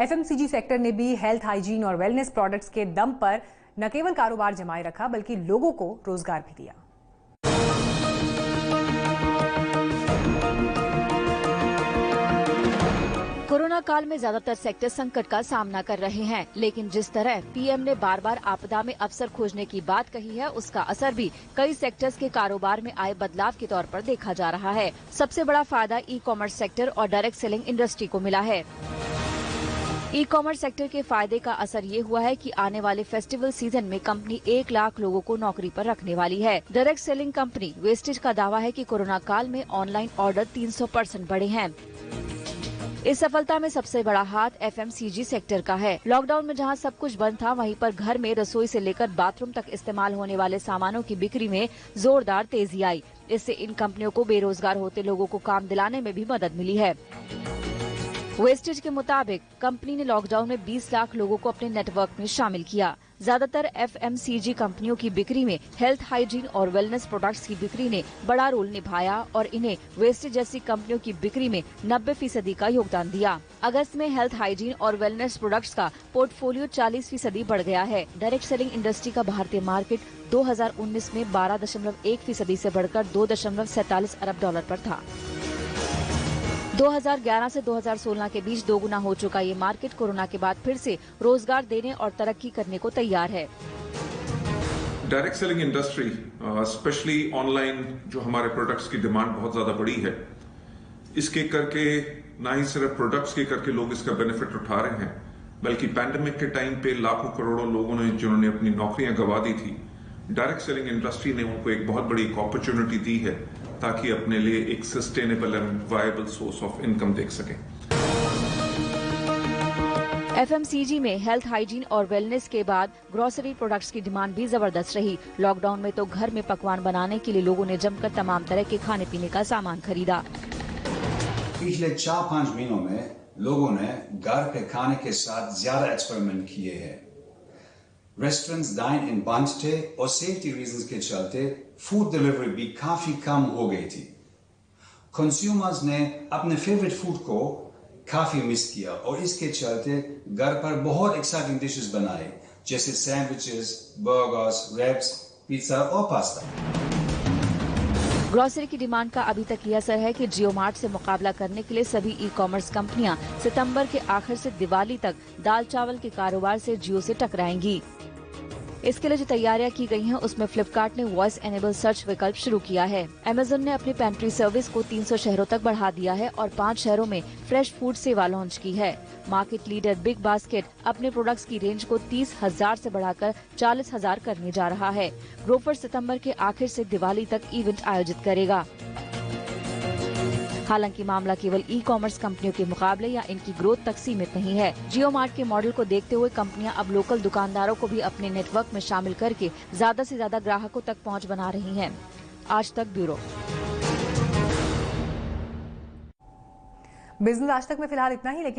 FMCG sector ने भी health, hygiene और वेलनेस प्रोडक्ट्स के दम पर न केवल कारोबार जमाए रखा बल्कि लोगों को रोजगार भी दिया। कोरोना काल में ज्यादातर सेक्टर संकट का सामना कर रहे हैं, लेकिन जिस तरह पीएम ने बार बार आपदा में अवसर खोजने की बात कही है, उसका असर भी कई सेक्टर्स के कारोबार में आए बदलाव के तौर पर देखा जा रहा है। सबसे बड़ा फायदा ई कॉमर्स सेक्टर और डायरेक्ट सेलिंग इंडस्ट्री को मिला है। ई कॉमर्स सेक्टर के फायदे का असर ये हुआ है कि आने वाले फेस्टिवल सीजन में कंपनी 1 लाख लोगों को नौकरी पर रखने वाली है। डायरेक्ट सेलिंग कंपनी वेस्टेज का दावा है कि कोरोना काल में ऑनलाइन ऑर्डर 300% बढ़े हैं। इस सफलता में सबसे बड़ा हाथ एफएमसीजी सेक्टर का है। लॉकडाउन में जहां सब कुछ बंद था, वहीं पर घर में रसोई से लेकर बाथरूम तक इस्तेमाल होने वाले सामानों की बिक्री में जोरदार तेजी आई। इससे इन कंपनियों को बेरोजगार होते लोगों को काम दिलाने में भी मदद मिली है। वेस्टेज के मुताबिक कंपनी ने लॉकडाउन में 20 लाख लोगों को अपने नेटवर्क में शामिल किया। ज्यादातर एफएमसीजी कंपनियों की बिक्री में हेल्थ, हाइजीन और वेलनेस प्रोडक्ट्स की बिक्री ने बड़ा रोल निभाया और इन्हें वेस्टेज जैसी कंपनियों की बिक्री में 90% का योगदान दिया। अगस्त में हेल्थ, हाइजीन और वेलनेस प्रोडक्ट्स का पोर्टफोलियो 40% बढ़ गया है। डायरेक्ट सेलिंग इंडस्ट्री का भारतीय मार्केट 2019 में 12.1% से बढ़कर $2.47 अरब पर था। 2011 से 2016 के बीच दोगुना हो चुका ये मार्केट कोरोना के बाद फिर से रोजगार देने और तरक्की करने को तैयार है। Direct selling industry specially online जो हमारे प्रोडक्ट्स की डिमांड बहुत ज्यादा बढ़ी है, इसके करके ना ही सिर्फ प्रोडक्ट्स के करके लोग इसका बेनिफिट उठा रहे हैं, बल्कि पैंडेमिक के टाइम पे लाखों करोड़ों लोगों ने जिन्होंने अपनी नौकरियां गंवा दी थी, डायरेक्ट सेलिंग इंडस्ट्री ने उनको एक बहुत बड़ी अपॉर्चुनिटी दी है ताकि अपने लिए एक sustainable and viable source of income देख सकें। एफएमसीजी में हेल्थ, हाइजीन और वेलनेस के बाद ग्रोसरी प्रोडक्ट्स की डिमांड भी जबरदस्त रही। लॉकडाउन में तो घर में पकवान बनाने के लिए लोगों ने जमकर तमाम तरह के खाने पीने का सामान खरीदा। पिछले 4-5 महीनों में लोगों ने घर पे खाने के साथ ज्यादा एक्सपेरिमेंट किए हैं। रेस्टोरेंट्स डाइन इन बंद थे और सेफ्टी रीजंस के चलते फूड डिलीवरी भी काफी कम हो गई थी। कंज्यूमर्स ने अपने फेवरेट फूड को काफी मिस किया और इसके चलते घर पर बहुत एक्साइटिंग डिशेस बनाए, जैसे सैंडविचेस, बर्गर्स, रैप्स, पिज्जा और पास्ता। ग्रोसरी की डिमांड का अभी तक ये असर है कि जियो मार्ट से मुकाबला करने के लिए सभी ई कॉमर्स कंपनियां सितंबर के आखिर से दिवाली तक दाल चावल के कारोबार से जियो से टकराएंगी। इसके लिए जो तैयारियां की गई हैं, उसमें फ्लिपकार्ट ने वॉइस एनेबल सर्च विकल्प शुरू किया है। अमेजन ने अपनी पेंट्री सर्विस को 300 शहरों तक बढ़ा दिया है और 5 शहरों में फ्रेश फूड सेवा लॉन्च की है। मार्केट लीडर बिग बास्केट अपने प्रोडक्ट्स की रेंज को 30,000 से बढ़ाकर 40,000 करने जा रहा है। ग्रोफर सितंबर के आखिर से दिवाली तक इवेंट आयोजित करेगा। हालांकि मामला केवल ई कॉमर्स कंपनियों के मुकाबले या इनकी ग्रोथ तक सीमित नहीं है। जियो मार्ट के मॉडल को देखते हुए कंपनियां अब लोकल दुकानदारों को भी अपने नेटवर्क में शामिल करके ज्यादा से ज्यादा ग्राहकों तक पहुंच बना रही हैं। आज तक ब्यूरो। बिजनेस आज तक में फिलहाल इतना ही, लेकिन